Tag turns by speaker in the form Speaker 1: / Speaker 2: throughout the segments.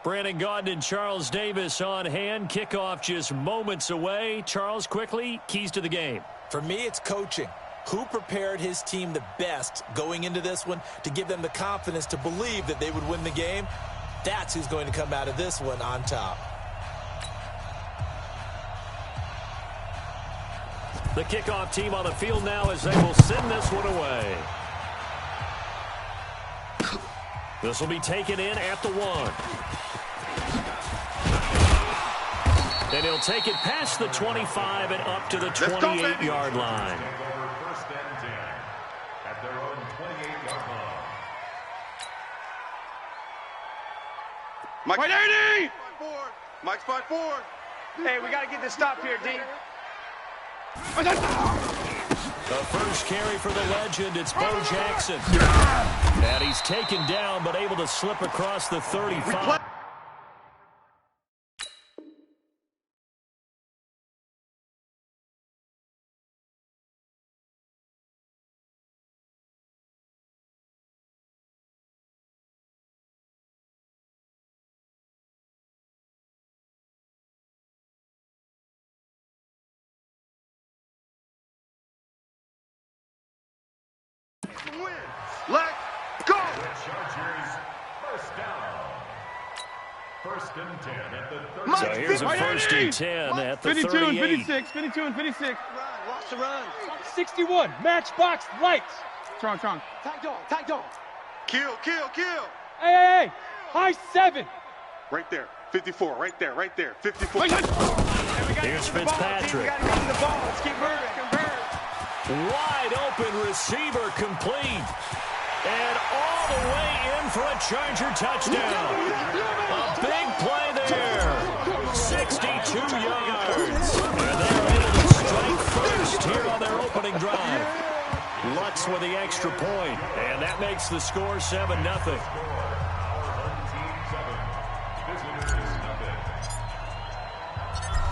Speaker 1: Brandon Gaudin and Charles Davis on hand. Kickoff just moments away. Charles, quickly, keys to the game.
Speaker 2: For me, it's coaching. Who prepared his team the best going into this one to give them the confidence to believe that they would win the game? That's who's going to come out of this one on top.
Speaker 1: The kickoff team on the field now as they will send this one away. This will be taken in at the 1. And he'll take it past the 25 and up to the 28-yard line.
Speaker 3: First and 10 at their own 28-yard line.
Speaker 4: Mike 80! Mike's 5-4.
Speaker 5: Hey, we got to get this stop here, D.
Speaker 1: The first carry for the legend, it's Bo Jackson. And he's taken down, but able to slip across the 35.
Speaker 4: Let's go!
Speaker 3: Chargers first down. First and 10 at the 30.
Speaker 1: So here's a first and 10 at the
Speaker 5: 52
Speaker 1: 38.
Speaker 5: and 56. 52 and 56.
Speaker 4: Watch the run.
Speaker 5: 61. Matchbox lights. Strong.
Speaker 4: Tag dog. Kill.
Speaker 5: Hey. High 7.
Speaker 4: Right there. 54. Right there. 54.
Speaker 1: Here's Fitzpatrick.
Speaker 5: We got to get to the ball. Let's keep moving.
Speaker 1: Wide open receiver complete. And all the way in for a Charger touchdown. A big play there. 62 yards. And they're able to strike first here on their opening drive. Lutz with the extra point. And that makes the score 7-0.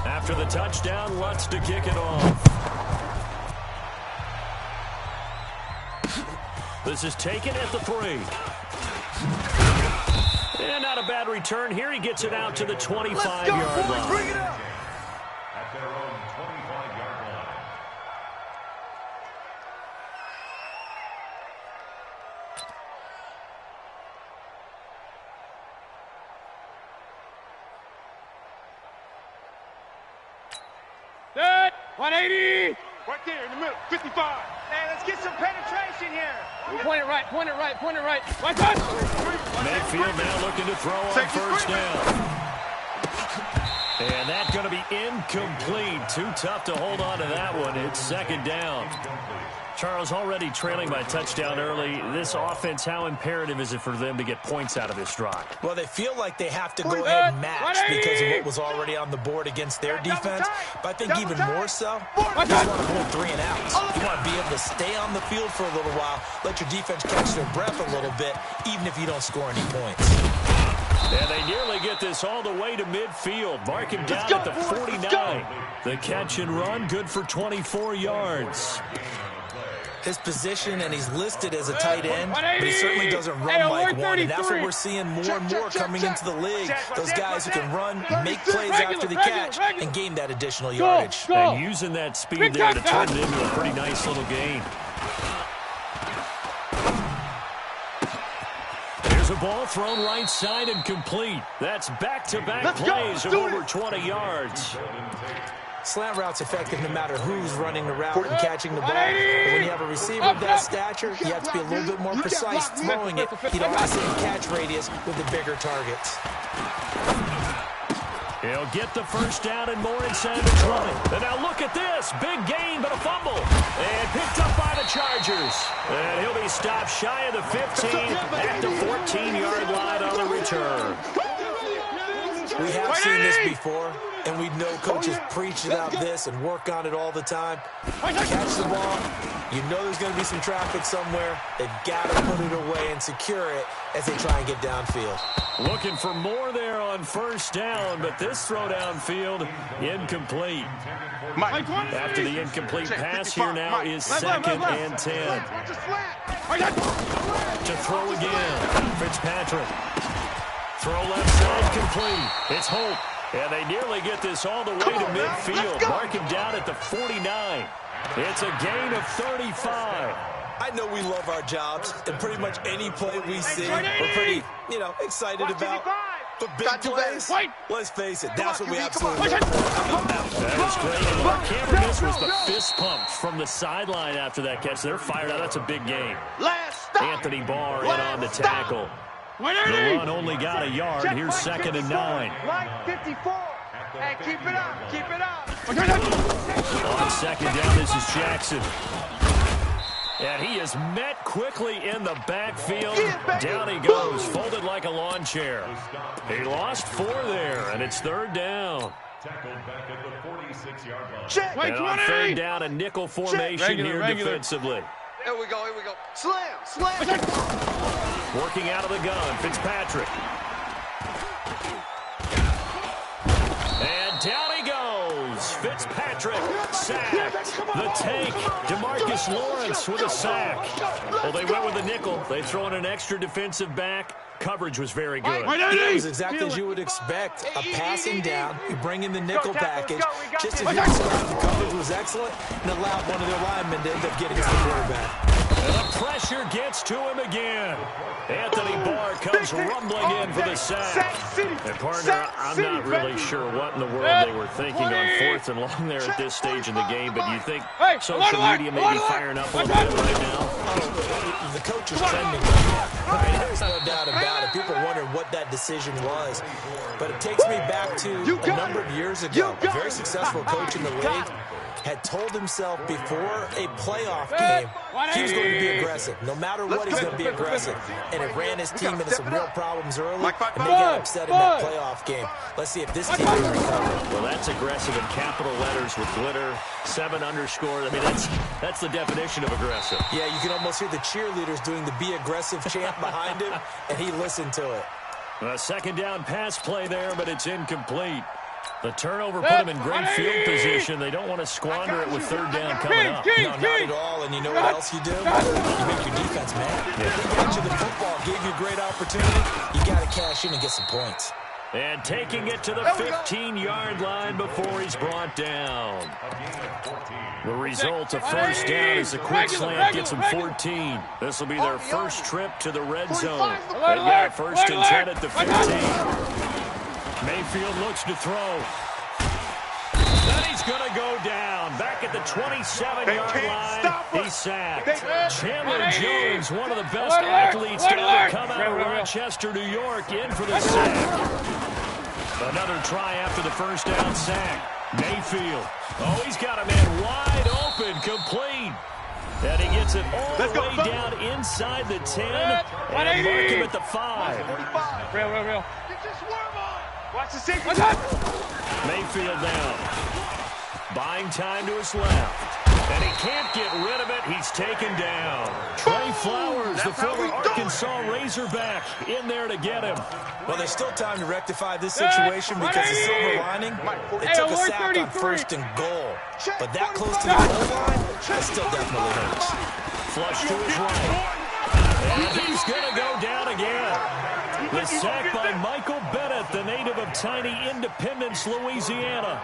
Speaker 1: After the touchdown, Lutz to kick it off. This is taken at the 3. And not a bad return here. He gets it out to the 25-yard line.
Speaker 4: Bring it up.
Speaker 3: At their own 25-yard line.
Speaker 5: Set. 180.
Speaker 4: Right there in the middle. 55.
Speaker 5: Hey, let's get some penetration here. Point it right. Watch out.
Speaker 1: Mayfield now looking to throw on first down. And that's going to be incomplete. Too tough to hold on to that one. It's second down. Charles, already trailing by touchdown early. This offense, how imperative is it for them to get points out of this drive?
Speaker 2: Well, they feel like they have to go ahead and match because of what was already on the board against their defense. But I think even more so, you just want to hold 3 and outs. You want to be able to stay on the field for a little while, let your defense catch their breath a little bit, even if you don't score any points.
Speaker 1: And they nearly get this all the way to midfield. Mark him down at the 49. The catch and run, good for 24 yards.
Speaker 2: His position, and he's listed as a tight end, but he certainly doesn't run like one, and that's what we're seeing more and more coming into the league. Those guys who can run, make plays after the catch, and gain that additional yardage.
Speaker 1: And using that speed there to turn it into a pretty nice little gain. There's a ball thrown right side and complete. That's back-to-back plays of over 20 yards.
Speaker 2: Slant route's effective no matter who's running the route and catching the ball. But when you have a receiver of that stature, you have to be a little bit more precise throwing it. You don't have the same catch radius with the bigger targets.
Speaker 1: He'll get the first down and more inside the 20. And now look at this. Big gain, but a fumble. And picked up by the Chargers. And he'll be stopped shy of the 15 at the 14-yard line on the return.
Speaker 2: We have seen this before, and we know coaches preach about this and work on it all the time. Catch the ball. You know there's going to be some traffic somewhere. They've got to put it away and secure it as they try and get downfield.
Speaker 1: Looking for more there on first down, but this throw downfield incomplete. After the incomplete pass, here now is second and 10. To throw again, Fitzpatrick. Throw left side complete. It's Holt. And they nearly get this all the way to midfield. Mark him down at the 49. It's a gain of 35.
Speaker 2: I know we love our jobs, and pretty much any play we see, we're pretty, excited about. But big plays, let's face it, that's what we absolutely love.
Speaker 1: That was great. And what Cameron missed was the fist pump from the sideline after that catch. They're fired out. That's a big game. Anthony Barr in on the tackle. The run only got a yard. Here's 2nd and 9.
Speaker 5: Line 54. Hey, keep it up. Keep it up.
Speaker 1: On 2nd down, this is Jackson. And he is met quickly in the backfield. Down he goes, folded like a lawn chair. He lost 4 there, and it's 3rd down.
Speaker 3: Tackled back at the 46-yard line.
Speaker 1: And on 3rd down, a nickel formation here defensively.
Speaker 6: Here we go. Slam.
Speaker 1: Working out of the gun, Fitzpatrick. And down he goes. Fitzpatrick sacked. The tank, DeMarcus Lawrence with a sack. Well, they went with the nickel. They throw in an extra defensive back. Coverage was very good.
Speaker 2: It was exactly as you would expect. A passing down, you bring in the nickel package. Just as you described, the coverage was excellent and allowed one of their linemen to end up getting to the quarterback.
Speaker 1: And the pressure gets to him again. Anthony Barr comes rumbling in for the sack. And partner, I'm not really sure what in the world they were thinking on 4th and long there at this stage in the game, but you think social media may be firing up a little bit right now?
Speaker 2: The coach is trending right now. There's no doubt about it. People wondering what that decision was. But it takes me back to a number of years ago. A very successful coach in the league had told himself before a playoff game he was going to be aggressive. No matter what, he's going to be aggressive. And it ran his team into some real problems early, and they got upset in that playoff game. Let's see if this team can recover.
Speaker 1: Well, that's aggressive in capital letters with glitter, 7 underscore. I mean, that's the definition of aggressive.
Speaker 2: Yeah, you can almost hear the cheerleaders doing the be aggressive chant behind him, and he listened to it.
Speaker 1: A 2nd down pass play there, but it's incomplete. The turnover put them in great field position. They don't want to squander it with 3rd down coming up.
Speaker 2: No, not at all. And you know what else you do? You make your defense mad. They got you the football, gave you a great opportunity. You got to cash in and get some points.
Speaker 1: And taking it to the 15-yard line before he's brought down. The result, a 1st down as the quick slant gets them 14. This will be their first trip to the red zone. They've got a 1st and 10 at the 15. Mayfield looks to throw. Then he's going to go down. Back at the 27-yard line, he's sacked. Chandler Jones, one of the best athletes to ever come out of Rochester, New York, in for the sack. Another try after the 1st down sack. Mayfield. Oh, he's got a man wide open, complete. And he gets it all the way down inside the 10 and mark him at the 5.
Speaker 5: Real. Watch the safety.
Speaker 1: Mayfield down. Buying time to his left. And he can't get rid of it. He's taken down. Trey Flowers, the former Arkansas Razorback, in there to get him.
Speaker 2: Well, there's still time to rectify this situation because the silver lining, it took a sack on 1st and goal. But that close to the goal line, that still definitely hurts.
Speaker 1: Flush to his right. And he's going to go down again. The sack by Michael Bennett, the native of tiny Independence, Louisiana.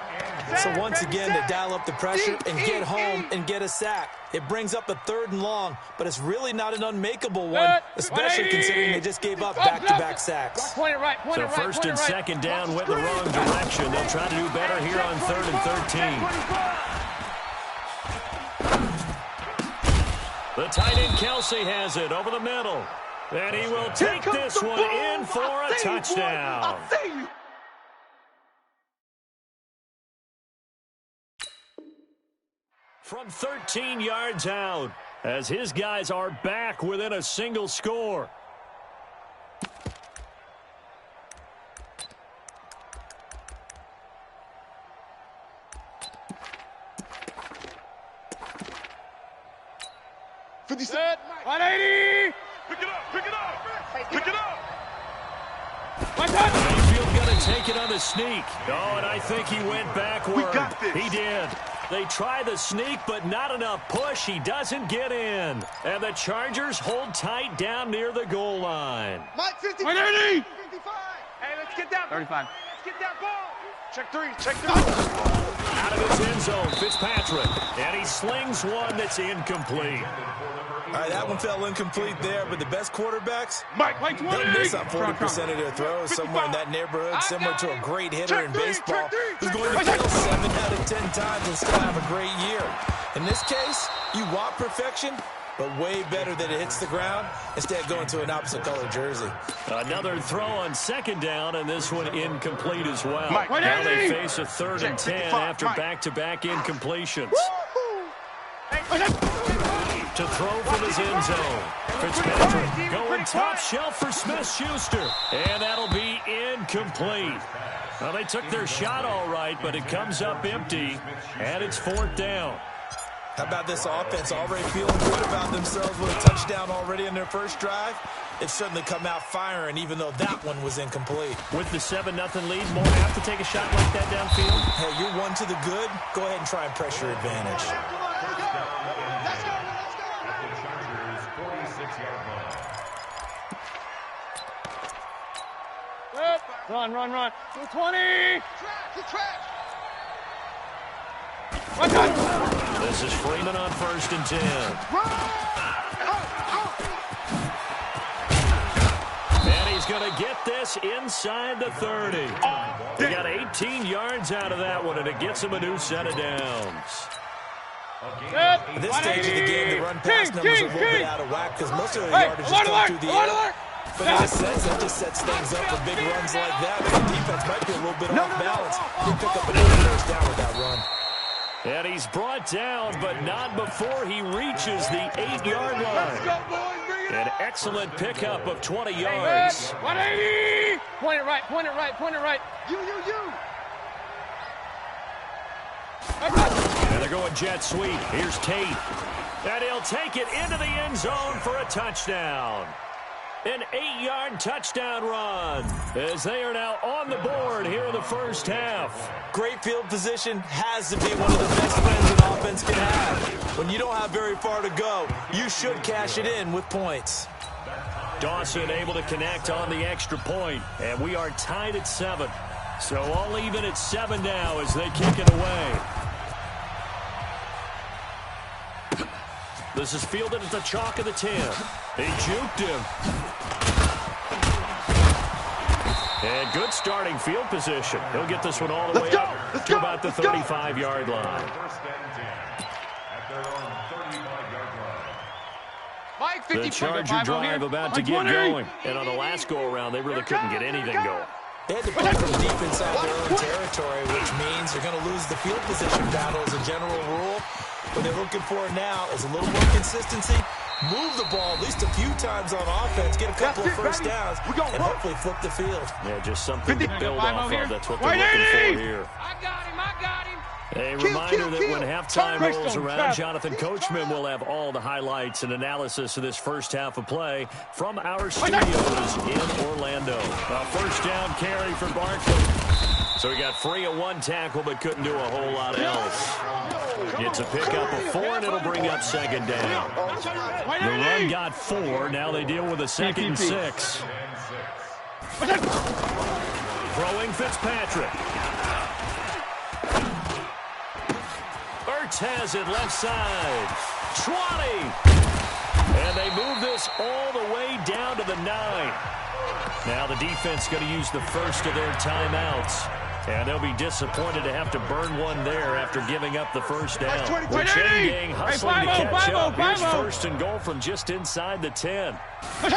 Speaker 2: So once again, they dial up the pressure and get home and get a sack. It brings up a 3rd and long, but it's really not an unmakeable one, especially considering they just gave up back-to-back sacks.
Speaker 5: So
Speaker 1: 1st and 2nd down went the wrong direction. They'll try to do better here on 3rd and 13. The tight end Kelsey has it over the middle. And he will take this one in for a touchdown. From 13 yards out, as his guys are back within a single score.
Speaker 5: Set, 180.
Speaker 4: Pick it up.
Speaker 1: Mayfield going to take it on the sneak. Oh, and I think he went backward.
Speaker 4: We got this.
Speaker 1: He did. They try the sneak, but not enough push. He doesn't get in. And the Chargers hold tight down near the goal line.
Speaker 6: Mike, 55. 55.
Speaker 5: down. 35. Get that ball.
Speaker 6: Check three. Check three.
Speaker 1: Out of his end zone, Fitzpatrick. And he slings one that's incomplete.
Speaker 2: All right, that one fell incomplete there, but the best quarterbacks,
Speaker 5: Mike,
Speaker 2: they miss on 40% of their throws, somewhere in that neighborhood, similar to a great hitter in baseball who's going to fail 7 out of 10 times and still have a great year. In this case, you want perfection, but way better that it hits the ground instead of going to an opposite color jersey.
Speaker 1: Another throw on second down, and this one incomplete as well.
Speaker 5: Mike,
Speaker 1: now they face a 3rd and 10 after
Speaker 5: Mike.
Speaker 1: back-to-back incompletions. To throw from his end zone. Fitzpatrick going top shelf for Smith-Schuster. And that'll be incomplete. Well, they took their shot all right, but it comes up empty, and it's 4th down.
Speaker 2: How about this offense already feeling good about themselves with a touchdown already in their first drive? They've certainly come out firing, even though that one was incomplete.
Speaker 1: With the 7-0 lead, more have to take a shot like that downfield.
Speaker 2: Hey, you're one to the good. Go ahead and try and press your advantage.
Speaker 5: Run. 220.
Speaker 1: This is Freeman on 1st and 10. And he's going to get this inside the 30. They got 18 yards out of that one, and it gets him a new set of downs.
Speaker 2: At this stage of the game, the run-pass numbers are a little bit out of whack because most of the yardage is come through the air. But in a sense, that just sets things up for big runs like that. But the defense might be a little bit off balance. He'll pick up another 1st down with that run.
Speaker 1: And he's brought down, but not before he reaches the 8-yard line. An excellent pickup of 20 yards.
Speaker 5: 180. Point it right. You.
Speaker 1: And they're going jet sweep. Here's Tate. And he'll take it into the end zone for a touchdown. An 8-yard touchdown run as they are now on the board here in the first half.
Speaker 2: Great field position has to be one of the best friends an offense can have. When you don't have very far to go, you should cash it in with points.
Speaker 1: Dawson able to connect on the extra point, and we are tied at 7. So all even at 7 now as they kick it away. This is fielded at the chalk of the 10. He juked him. And good starting field position. He'll get this one all the way up to about the 35-yard line. The Charger drive about to get going. And on the last go-around, they really couldn't get anything going.
Speaker 2: They had to play from deep inside their own territory, which means they're going to lose the field position battle as a general rule. What they're looking for now is a little more consistency, move the ball at least a few times on offense, get a couple of 1st downs, and hopefully flip the field.
Speaker 1: Yeah, just something to build off of. That's what they're looking for here.
Speaker 5: I got him.
Speaker 1: A reminder that when halftime rolls around, Jonathan Coachman will have all the highlights and analysis of this first half of play from our studios in Orlando. A 1st down carry for Barkley. So he got free of 1 tackle but couldn't do a whole lot else. Gets a pickup of 4, and it'll bring up 2nd down. The run got 4. Now they deal with a 2nd and 6. Throwing Fitzpatrick. Has it left side. 20. And they move this all the way down to the 9. Now the defense going to use the first of their timeouts. And they'll be disappointed to have to burn one there after giving up the 1st down. The chain gang hustling to catch up. Here's 1st and goal from just inside the 10. They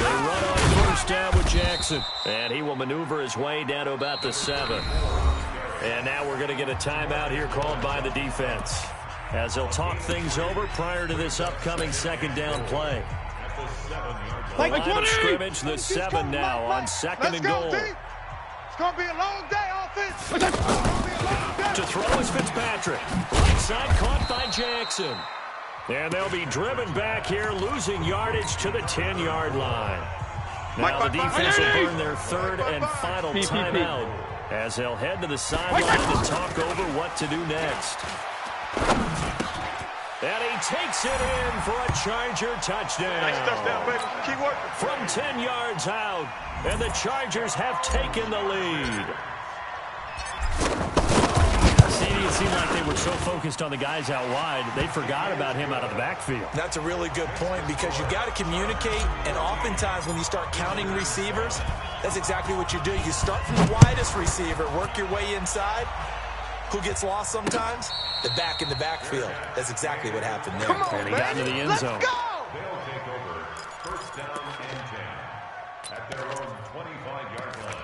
Speaker 1: run on 1st down with Jackson. And he will maneuver his way down to about the 7. And now we're going to get a timeout here called by the defense as they'll talk things over prior to this upcoming 2nd down play. Line of scrimmage, the 7 now on 2nd and goal.
Speaker 6: It's going to be a long day, offense.
Speaker 1: To throw is Fitzpatrick. Right side caught by Jackson. And they'll be driven back here, losing yardage to the 10-yard line. Now the defense will burn their 3rd and final timeout as they'll head to the sideline to talk over what to do next. And he takes it in for a Charger touchdown.
Speaker 4: Nice touchdown, baby. Keep working.
Speaker 1: From 10 yards out, and the Chargers have taken the lead. It seemed like they were so focused on the guys out wide, they forgot about him out of the backfield.
Speaker 2: That's a really good point because you got to communicate, and oftentimes when you start counting receivers, that's exactly what you do. You start from the widest receiver, work your way inside. Who gets lost sometimes? The back in the backfield. That's exactly what happened there.
Speaker 1: And he got into the end zone.
Speaker 3: They'll take over first down and 10 at their own 25-yard line.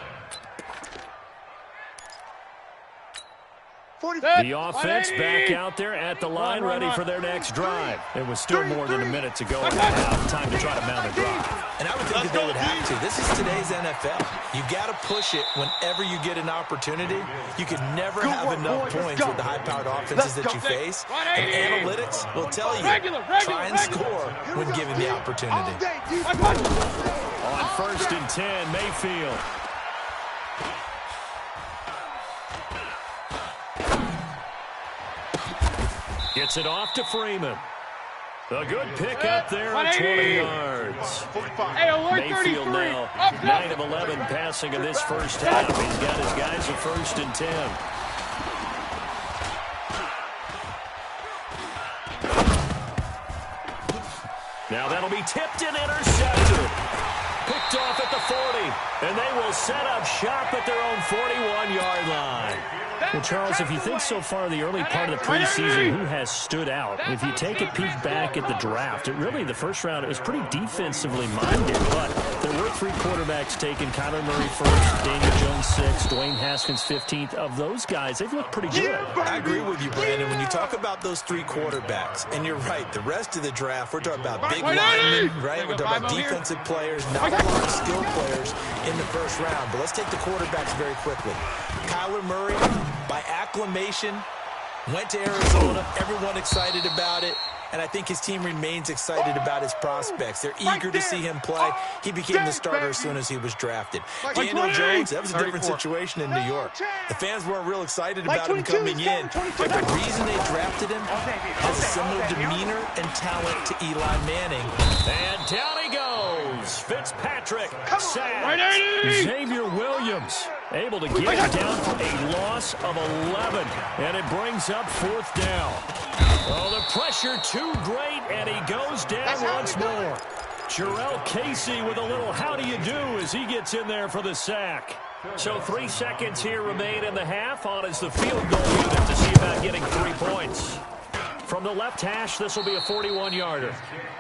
Speaker 1: The offense back out there at the line, ready for their next drive. It was still more than a minute to go in the half. Time to try to mount a drive.
Speaker 2: And I would think that they would have to. This is today's NFL. You got to push it whenever you get an opportunity. You can never have enough points with the high-powered offenses that you face. And analytics will tell you, try and score when given the opportunity.
Speaker 1: On first and 10, Mayfield. Gets it off to Freeman. A good pick up there at 20 yards. Mayfield now 9 of 11 passing in this first half. He's got his guys at first and 10. Now that'll be tipped and intercepted. Picked off at the 40. And they will set up shop at their own 41-yard line. Well, Charles, if you think so far the early part of the preseason, who has stood out? If you take a peek back at the draft, the first round, it was pretty defensively minded, but there were 3 quarterbacks taken. Kyler Murray first, Daniel Jones 6th, Dwayne Haskins 15th. Of those guys, they've looked pretty good.
Speaker 2: I agree with you, Brandon. When you talk about those 3 quarterbacks, and you're right, the rest of the draft, we're talking about big linemen, right? We're talking about defensive players, not a lot of skilled players in the first round. But let's take the quarterbacks very quickly. Kyler Murray, by acclamation, went to Arizona. Everyone excited about it. And I think his team remains excited about his prospects. They're eager to see him play. He became the starter as soon as he was drafted. Daniel Jones, that was a different situation in New York. The fans weren't real excited about him coming in. But the reason they drafted him has a similar demeanor and talent to Eli Manning.
Speaker 1: And down he goes. Fitzpatrick, sacked. Xavier Williams able to get it down for a loss of 11. And it brings up 4th down. Oh, the pressure too great, and he goes down once more. Jarrell Casey with a little how do you do as he gets in there for the sack. So 3 seconds here remain in the half. On is the field goal unit to see about getting 3 points. From the left hash, this will be a 41-yarder.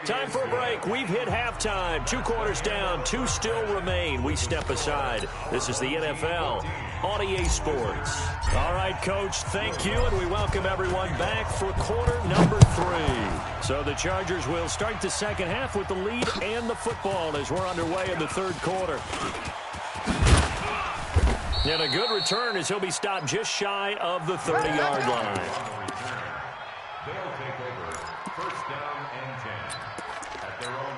Speaker 1: Time for a break. We've hit halftime. 2 quarters down, 2 still remain. We step aside. This is the NFL on EA Sports. All right, Coach, thank you, and we welcome everyone back for quarter number 3. So the Chargers will start the second half with the lead and the football as we're underway in the 3rd quarter. And a good return as he'll be stopped just shy of the 30-yard line.
Speaker 3: They'll take over first down and 10 at their own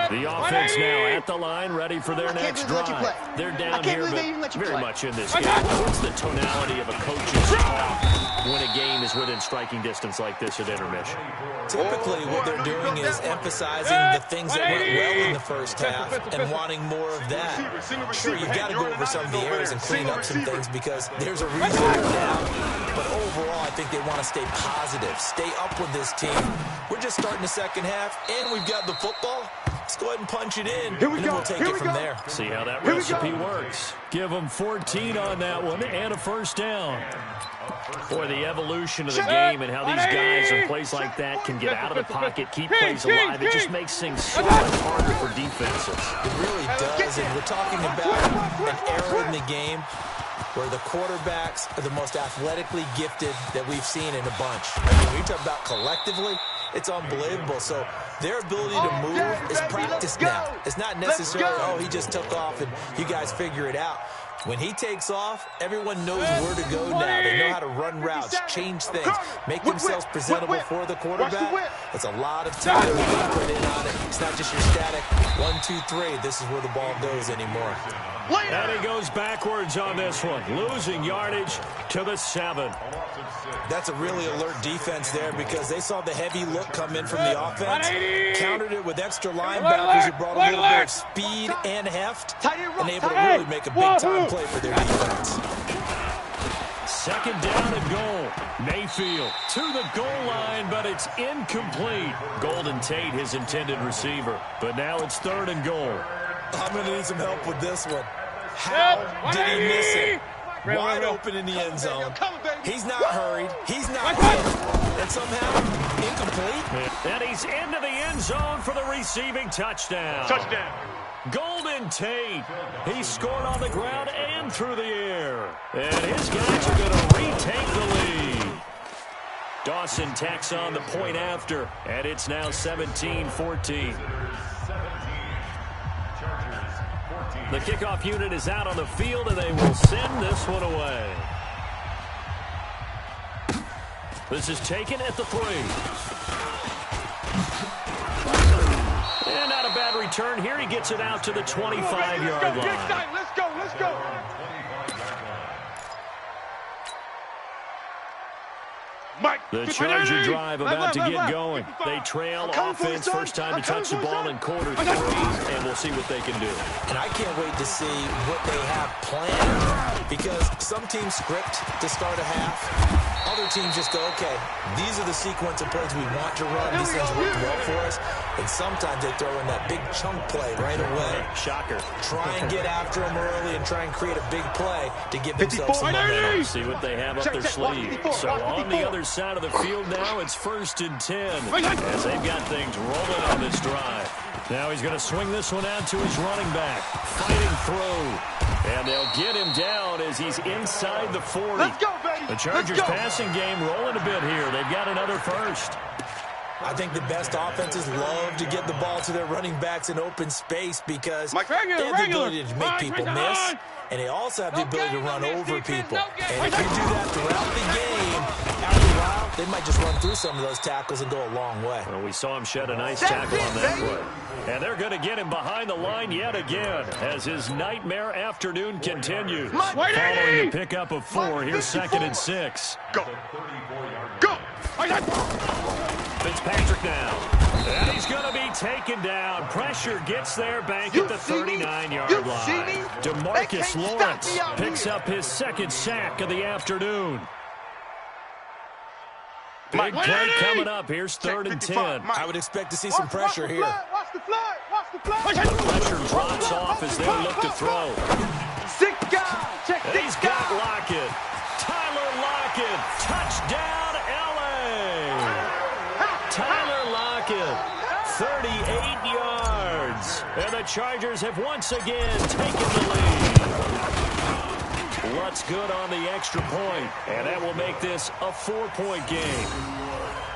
Speaker 3: 29.
Speaker 1: The offense now at the line, ready for their next drive. They're down here, but very much in this game. What's the tonality of a coach's talk when a game is within striking distance like this at intermission?
Speaker 2: Typically, what they're doing is emphasizing the things that went well in the first half and wanting more of that. Sure, you've got to go over some of the areas and clean up some things because there's a reason they're down. But overall, I think they want to stay positive, stay up with this team. We're just starting the second half, and we've got the football. Let's go ahead and punch it in, and then we'll take it from there.
Speaker 1: See how that recipe works. Give them 14 on that one and a first down. Boy, the evolution of the game and how these guys in plays like that can get out of the pocket, keep plays alive, it just makes things so much harder for defenses.
Speaker 2: It really does, and we're talking about an era in the game where the quarterbacks are the most athletically gifted that we've seen in a bunch. I mean, when you talk about collectively, it's unbelievable. So their ability to move is practiced now. It's not necessarily, oh, he just took off and you guys figure it out. When he takes off, everyone knows where to go now. They know how to run routes, change things, make themselves presentable for the quarterback. That's a lot of time being put in on it. It's not just your static 1, 2, 3. This is where the ball goes anymore.
Speaker 1: And he goes backwards on this one, losing yardage to the 7.
Speaker 2: That's a really alert defense there because they saw the heavy look come in from the offense, countered it with extra linebackers who brought a little bit of speed and heft, and able to really make a big-time play for their defense.
Speaker 1: 2nd down and goal. Mayfield to the goal line, but it's incomplete. Golden Tate, his intended receiver. But now it's 3rd and goal.
Speaker 2: I'm going to need some help with this one. How did he miss it? Wide open in the end zone. He's not hurried. He's not good. And somehow, incomplete.
Speaker 1: And he's into the end zone for the receiving touchdown.
Speaker 4: Touchdown.
Speaker 1: Golden Tate. He scored on the ground and through the air. And his guys are going to retake the lead. Dawson tacks on the point after, and it's now 17-14. The kickoff unit is out on the field, and they will send this one away. This is taken at the 3. And not a bad return here. He gets it out to the 25-yard line.
Speaker 6: Let's go, let's go.
Speaker 1: The Charger drive about to get going. They trail offense, first time to touch the ball in quarter 3, and we'll see what they can do.
Speaker 2: And I can't wait to see what they have planned because some teams script to start a half. Other teams just go, okay, these are the sequence of plays we want to run. These things work well for us. And sometimes they throw in that big chunk play right away.
Speaker 1: Shocker.
Speaker 2: Try and get after them early and try and create a big play to give themselves some momentum.
Speaker 1: See what they have up their sleeve. So on the other side of the field now, it's 1st and 10 as they've got things rolling on this drive. Now he's going to swing this one out to his running back. Fighting through. And they'll get him down as he's inside the 40.
Speaker 6: Let's go, baby.
Speaker 1: The Chargers passing game rolling a bit here. They've got another first.
Speaker 2: I think the best offenses love to get the ball to their running backs in open space because they have the ability to make people miss, and they also have the ability to run over people. And if you do that throughout the game, after a while, they might just run through some of those tackles and go a long way.
Speaker 1: Well, we saw him shed a nice tackle on that play. And they're going to get him behind the line yet again as his nightmare afternoon continues. Following the pickup of 4, here's 2nd and 6.
Speaker 4: Go. Go.
Speaker 1: Fitzpatrick now. And he's going to be taken down. Pressure gets there, back at the 39-yard line. DeMarcus Lawrence picks up his 2nd sack of the afternoon. Big play coming up. Here's 3rd and 10.
Speaker 2: I would expect to see some pressure here.
Speaker 6: Watch the fly. Watch the fly.
Speaker 1: The pressure drops off as they look to throw.
Speaker 6: 6 guys. Check
Speaker 1: And
Speaker 6: 6
Speaker 1: he's got
Speaker 6: guys.
Speaker 1: Lockett. Tyler Lockett. Touchdown, L.A. Tyler Lockett, 38 yards. And the Chargers have once again taken the lead. Lutz good on the extra point, and that will make this a 4-point game.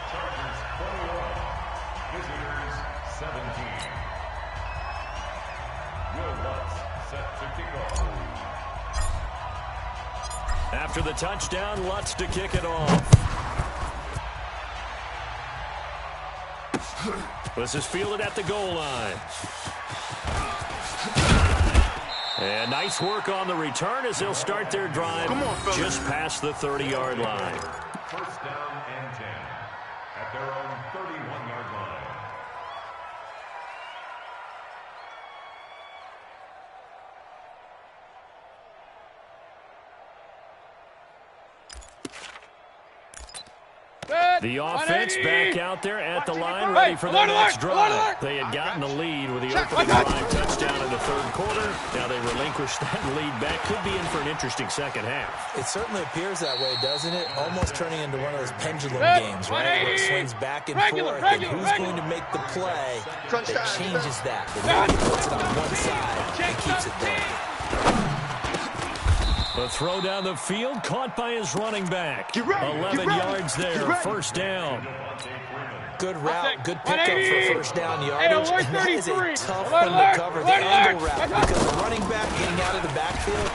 Speaker 3: Chargers 21, visitors 17. Will Lutz set to kick off.
Speaker 1: After the touchdown, Lutz to kick it off. This is fielded at the goal line. And nice work on the return as they'll start their drive just past the 30-yard line.
Speaker 3: 1st down and 10 at their own 31-yard line.
Speaker 1: The offense back out there at the line, ready for the next drive. They had gotten the lead with the opening drive touchdown in the 3rd quarter. Now they relinquished that lead back. Could be in for an interesting second half.
Speaker 2: It certainly appears that way, doesn't it? Almost turning into one of those pendulum games, right? Where it swings back and forth. And who's going to make the play that changes that? That maybe puts it on one side and keeps it there.
Speaker 1: The throw down the field, caught by his running back. 11 yards there, 1st down.
Speaker 2: Good route, good pickup for 1st down yardage. And that is a tough one to cover, the angle route, because the running back getting out of the backfield,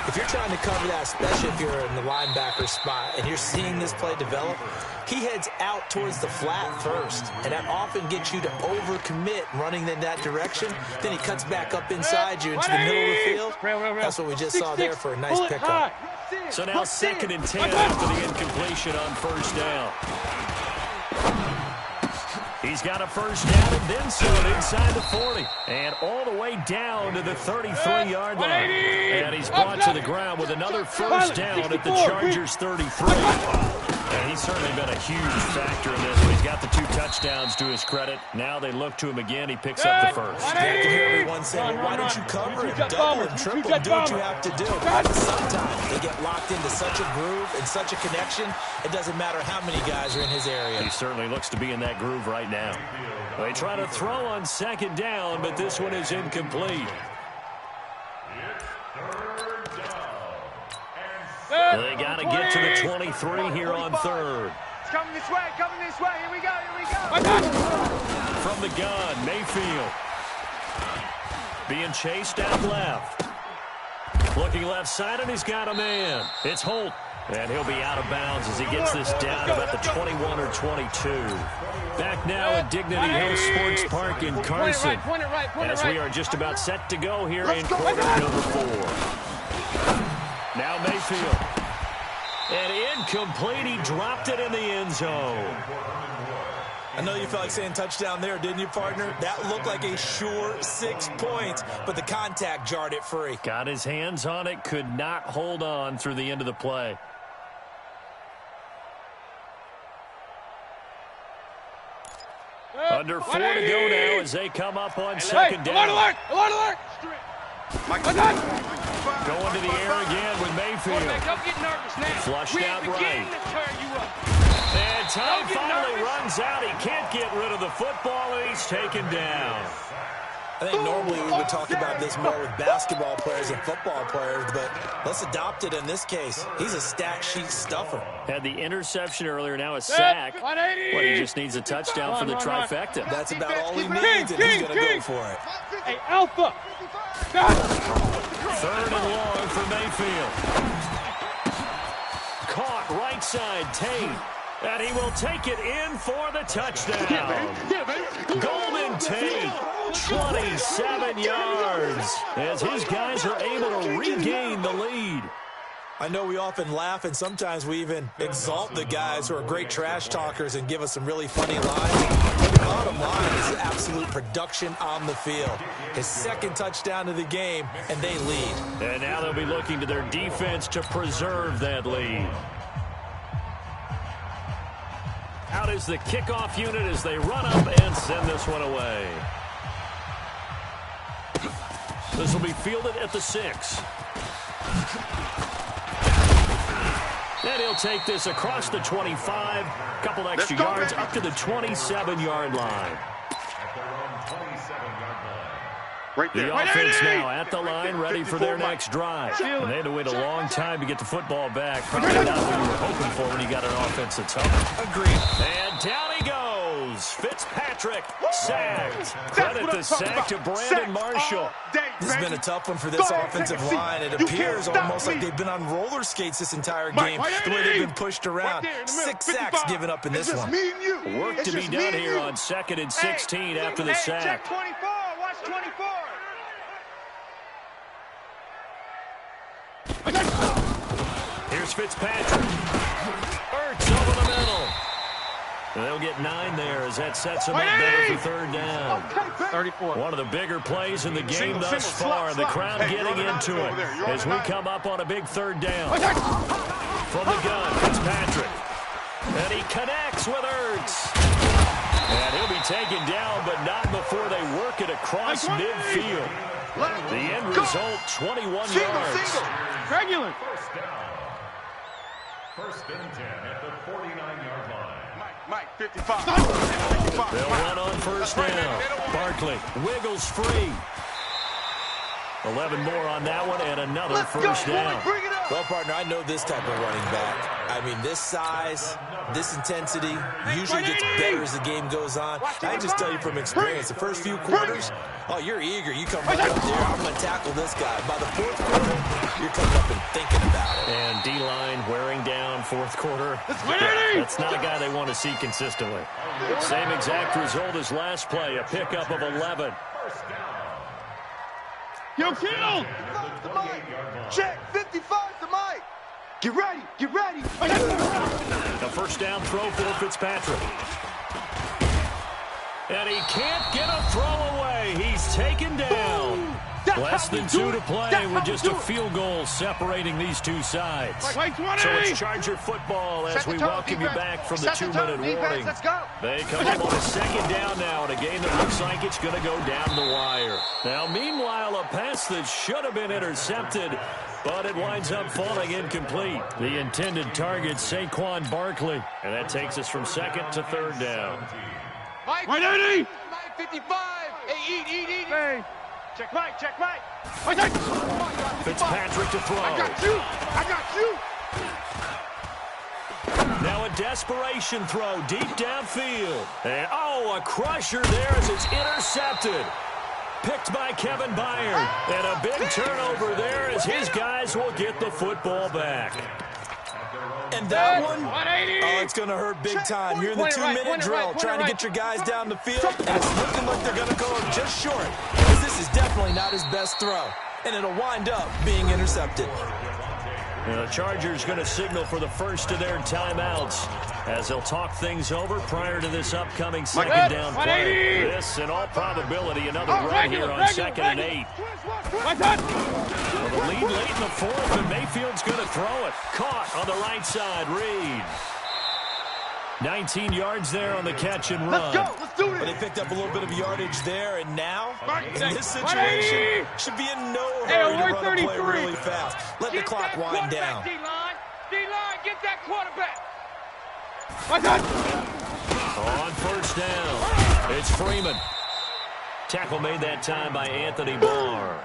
Speaker 2: If you're trying to cover that, especially if you're in the linebacker spot and you're seeing this play develop, he heads out towards the flat first, and that often gets you to overcommit running in that direction. Then he cuts back up inside you into the middle of the field. That's what we just saw there for a nice pickup.
Speaker 1: So now 2nd and 10 after the incompletion on 1st down. He's got a 1st down and then some inside the 40. And all the way down to the 33-yard line. And he's brought to the ground with another 1st down at the Chargers' 33. And he's certainly been a huge factor in this one. He's got the 2 touchdowns to his credit. Now they look to him again. He picks up the 1st.
Speaker 2: I can hear everyone saying, well, why don't you cover it? Double and triple. Do what you have to do. Sometimes they get locked into such a groove and such a connection, it doesn't matter how many guys are in his area.
Speaker 1: He certainly looks to be in that groove right now. They try to throw on 2nd down, but this one is incomplete. They got to get to the 23 here on 3rd.
Speaker 5: It's coming this way, Here we go.
Speaker 1: From the gun, Mayfield. Being chased out left. Looking left side, and he's got a man. It's Holt. And he'll be out of bounds as he gets this down about the 21 or 22. Back now at Dignity Hill Sports Park in Carson. As we are just about set to go here in quarter number 4. Now Mayfield. And incomplete. He dropped it in the end zone.
Speaker 2: I know you felt like saying touchdown there, didn't you, partner? That looked like a sure 6 points, but the contact jarred it free.
Speaker 1: Got his hands on it, could not hold on through the end of the play. Under 4 to go now as they come up on 2nd down.
Speaker 5: Alert!
Speaker 1: Going to the air again with Mayfield.
Speaker 5: Don't get nervous now.
Speaker 1: Flushed out right.
Speaker 5: To turn you up.
Speaker 1: And time finally runs out. He can't get rid of the football, and he's taken down.
Speaker 2: I think normally we would talk about this more with basketball players and football players, but let's adopt it in this case. He's a stat sheet stuffer.
Speaker 1: Had the interception earlier, now a sack. Well, he just needs a touchdown for the trifecta.
Speaker 2: That's about all he needs, and he's going to go for it.
Speaker 5: Hey, Alpha.
Speaker 1: 3rd and long for Mayfield. Caught right side, Tate. And he will take it in for the touchdown. Golden Tate, 27 yards, as his guys are able to regain the lead.
Speaker 2: I know we often laugh, and sometimes we even exalt the guys who are great trash talkers and give us some really funny lines. But the bottom line is absolute production on the field. His 2nd touchdown of the game, and they lead.
Speaker 1: And now they'll be looking to their defense to preserve that lead. Out is the kickoff unit as they run up and send this one away. This will be fielded at the 6. And he'll take this across the 25. Couple extra yards up to the 27-yard line.
Speaker 4: Right there.
Speaker 1: The offense now at the line, ready for their next drive. And they had to wait a long time to get the football back. Probably not what you were hoping for when you got an offense that's up.
Speaker 2: Agreed.
Speaker 1: And down he goes. Fitzpatrick sacked. Credit the sack to Brandon Marshall.
Speaker 2: This has been a tough one for this offensive line. It appears almost like they've been on roller skates this entire game, the way they've been pushed around. 6 sacks given up in this one.
Speaker 1: Work to be done here on 2nd and 16 after the sack.
Speaker 5: Check 24. Watch 24.
Speaker 1: Here's Fitzpatrick. Ertz over the middle. And they'll get 9 there as that sets them up better for 3rd down.
Speaker 5: 34.
Speaker 1: One of the bigger plays in the game thus far. The crowd getting into it as we come up on a big 3rd down. From the gun, Fitzpatrick. And he connects with Ertz. And he'll be taken down, but not before they work it across midfield. The end result, 21 yards.
Speaker 5: Regular.
Speaker 3: 1st and 10 at the 49-yard line.
Speaker 4: Mike, 55.
Speaker 1: They'll run on 1st down. Barkley wiggles free. 11 more on that one, and another 1st down.
Speaker 2: Well, partner, I know this type of running back. I mean, this size, this intensity usually gets better as the game goes on. I just tell you from experience, the first few quarters, oh, you're eager. You come right up there, I'm going to tackle this guy. By the fourth quarter, you're coming up and thinking about it.
Speaker 1: And D-line wearing down fourth quarter. That's not a guy they want to see consistently. Same exact result as last play, a pickup of 11.
Speaker 6: Yo, kill! Check, 55 to Mike. Get ready, get ready.
Speaker 1: A first down throw for Fitzpatrick. And he can't get a throw away. He's taken down. Less than 2 to play with just a field goal separating these two sides. So it's Charger football as we welcome you back from the 2-minute warning. They come up on a second down now in a game that looks like it's going to go down the wire. Now, meanwhile, a pass that should have been intercepted, but it winds up falling incomplete. The intended target, Saquon Barkley. And that takes us from second to third down.
Speaker 5: Mike,
Speaker 6: 180!
Speaker 5: Mike 55. Hey, eat.
Speaker 6: Hey.
Speaker 5: Check Mike.
Speaker 1: Fitzpatrick to throw.
Speaker 6: I got you.
Speaker 1: Now a desperation throw deep downfield. And, a crusher there as it's intercepted. Picked by Kevin Byard. And a big turnover there as his guys will get the football back.
Speaker 2: And that one, it's going to hurt big time. You're in the 2-minute drill trying to get your guys down the field, and it's looking like they're going to go just short, because this is definitely not his best throw, and it'll wind up being intercepted.
Speaker 1: And the Chargers going to signal for the first of their timeouts as they'll talk things over prior to this upcoming second down play. This, in all probability, another run here on second and 8. Well, the lead late in the fourth, and Mayfield's going to throw it. Caught on the right side, Reed. 19 yards there on the catch and run.
Speaker 6: Let's do
Speaker 2: But
Speaker 6: this.
Speaker 2: they picked up a little bit of yardage there, and now, in this situation, should be in no hurry to run a play really fast. Let the clock wind down.
Speaker 5: D-line, get that quarterback.
Speaker 1: On first down, it's Freeman. Tackle made that time by Anthony Barr.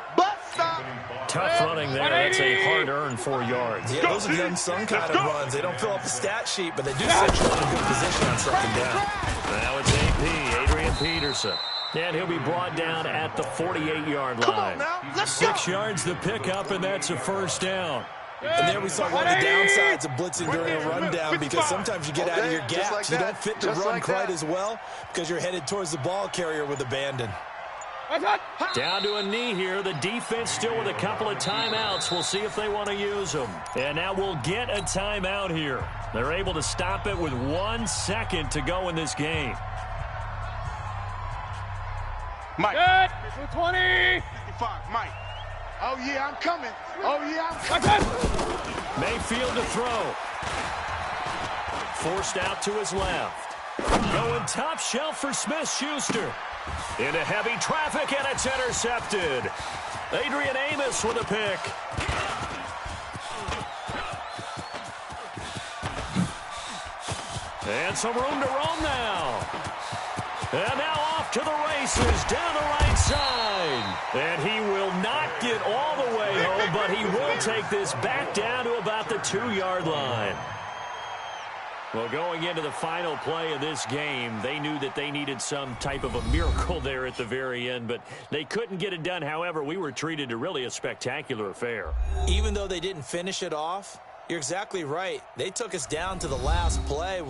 Speaker 1: Tough running there. That's a hard-earned 4 yards.
Speaker 2: Yeah, those are the unsung kind of runs. They don't fill up the stat sheet, but they do set you in a good position on second down.
Speaker 1: Now it's AP, Adrian Peterson. And he'll be brought down at the 48-yard line. 6 yards the pickup, and that's a first down.
Speaker 2: And there we saw one of the downsides of blitzing during a rundown, because sometimes you get out of your gaps. You don't fit the run quite as well because you're headed towards the ball carrier with abandon.
Speaker 1: Down to a knee here. The defense still with a couple of timeouts. We'll see if they want to use them. And now we'll get a timeout here. They're able to stop it with 1 second to go in this game.
Speaker 6: Mike.
Speaker 5: 20.
Speaker 6: 55, Mike. Oh, yeah, I'm coming.
Speaker 1: Mayfield to throw. Forced out to his left. Going top shelf for Smith-Schuster. Into heavy traffic, and it's intercepted. Adrian Amos with a pick. And some room to roam now. And now off to the races, down the right side. And he will not get all the way home, but he will take this back down to about the 2-yard line. Well, going into the final play of this game, they knew that they needed some type of a miracle there at the very end, but they couldn't get it done. However, we were treated to really a spectacular affair.
Speaker 2: Even though they didn't finish it off, you're exactly right. They took us down to the last play.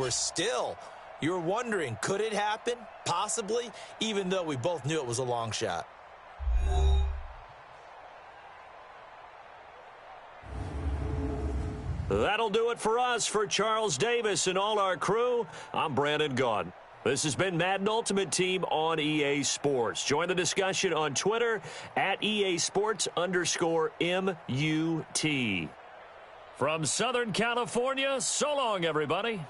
Speaker 2: You were wondering, could it happen? Possibly, even though we both knew it was a long shot.
Speaker 1: That'll do it for us. For Charles Davis and all our crew, I'm Brandon Gaudin. This has been Madden Ultimate Team on EA Sports. Join the discussion on Twitter at EA Sports_MUT. From Southern California, so long, everybody.